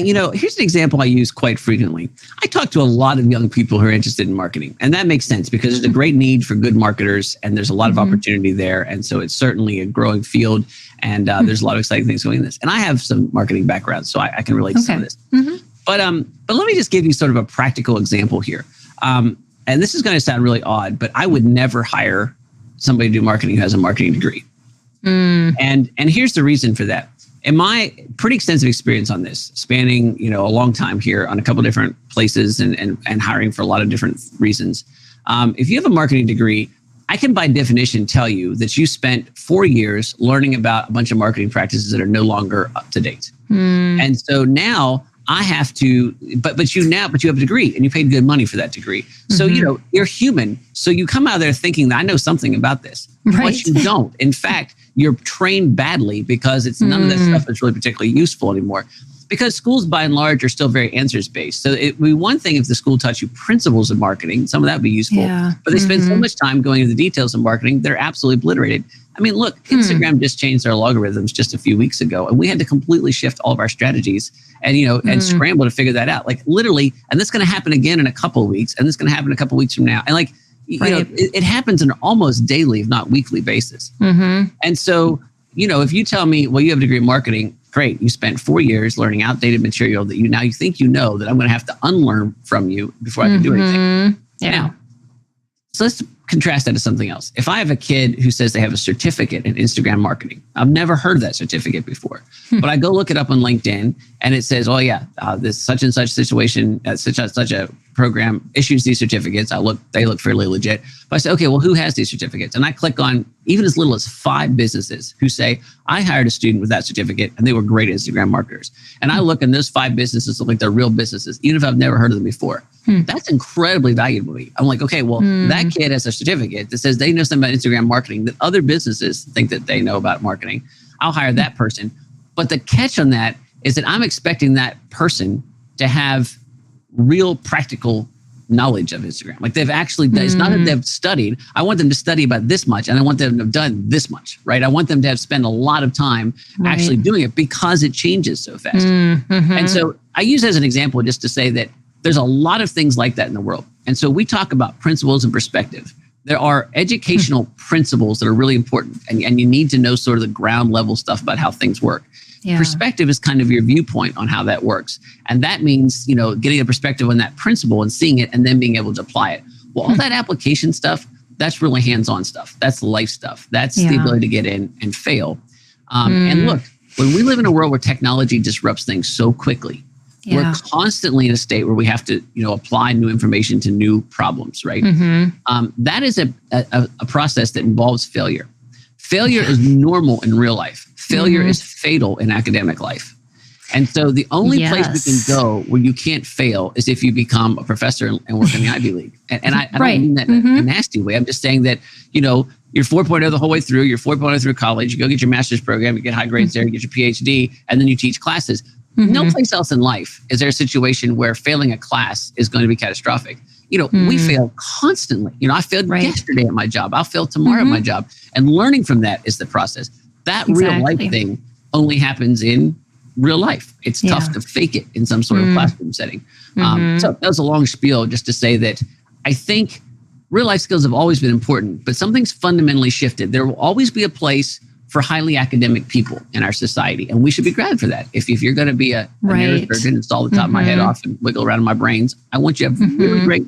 here's an example I use quite frequently. I talk to a lot of young people who are interested in marketing, and that makes sense because there's a great need for good marketers, and there's a lot of opportunity there. And so it's certainly a growing field, and there's a lot of exciting things going in this. And I have some marketing background, so I can relate to some of this. But let me just give you sort of a practical example here. And this is going to sound really odd, but I would never hire somebody to do marketing who has a marketing degree. And here's the reason for that. In my pretty extensive experience on this, spanning a long time here on a couple of different places and hiring for a lot of different reasons, if you have a marketing degree, I can by definition tell you that you spent 4 years learning about a bunch of marketing practices that are no longer up to date. And so now I have to, but you have a degree and you paid good money for that degree. So, you're human. So you come out of there thinking that I know something about this, but you don't. In fact, you're trained badly because it's none of that stuff that's really particularly useful anymore. Because schools by and large are still very answers based. So it would be one thing if the school taught you principles of marketing, some of that would be useful, but they spend so much time going into the details of marketing, they're absolutely obliterated. I mean, look, Instagram just changed their algorithms just a few weeks ago, and we had to completely shift all of our strategies and, and scramble to figure that out. Like literally, and this is going to happen again in a couple of weeks, and this is going to happen a couple of weeks from now. And like, it happens on an almost daily, if not weekly basis. And so, if you tell me, well, you have a degree in marketing, great. You spent 4 years learning outdated material that you think that I'm going to have to unlearn from you before I can do anything. Now, so let's contrast that to something else. If I have a kid who says they have a certificate in Instagram marketing, I've never heard of that certificate before, but I go look it up on LinkedIn and it says, this such and such situation, such a program issues these certificates. They look fairly legit. But I say, okay, well, who has these certificates? And I click on even as little as 5 businesses who say, I hired a student with that certificate and they were great Instagram marketers. And I look and those 5 businesses look like they're real businesses, even if I've never heard of them before. That's incredibly valuable to me. I'm like, okay, well, that kid has a certificate that says they know something about Instagram marketing that other businesses think that they know about marketing. I'll hire that person. But the catch on that is that I'm expecting that person to have real practical knowledge of Instagram. Like they've actually done, it's not that they've studied. I want them to study about this much and I want them to have done this much, right? I want them to have spent a lot of time actually doing it because it changes so fast. And so I use it as an example just to say that there's a lot of things like that in the world. And so we talk about principles and perspective. There are educational principles that are really important and you need to know sort of the ground level stuff about how things work. Perspective is kind of your viewpoint on how that works. And that means, getting a perspective on that principle and seeing it and then being able to apply it. Well, all that application stuff, that's really hands-on stuff. That's life stuff. That's the ability to get in and fail. And look, when we live in a world where technology disrupts things so quickly, we're constantly in a state where we have to, apply new information to new problems, right? That is a process that involves failure. Failure is normal in real life. Failure is fatal in academic life. And so the only place we can go where you can't fail is if you become a professor and work in the Ivy League. And I don't mean that in a nasty way. I'm just saying that, you're 4.0 the whole way through, you're 4.0 through college, you go get your master's program, you get high grades there, you get your PhD, and then you teach classes. No place else in life is there a situation where failing a class is going to be catastrophic. We fail constantly. I failed yesterday at my job. I'll fail tomorrow at my job. And learning from that is the process. That real life thing only happens in real life. It's tough to fake it in some sort of classroom setting. So that was a long spiel just to say that I think real life skills have always been important, but something's fundamentally shifted. There will always be a place for highly academic people in our society. And we should be glad for that. If you're going to be a neurosurgeon and stall the top of my head off and wiggle around in my brains, I want you to have really great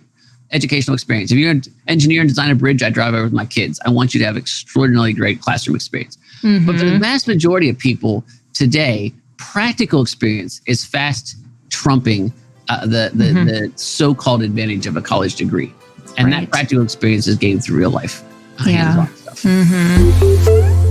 educational experience. If you're an engineer and design a bridge I drive over with my kids, I want you to have extraordinarily great classroom experience. But for the vast majority of people today, practical experience is fast trumping the so-called advantage of a college degree. And that practical experience is gained through real life hands-on stuff.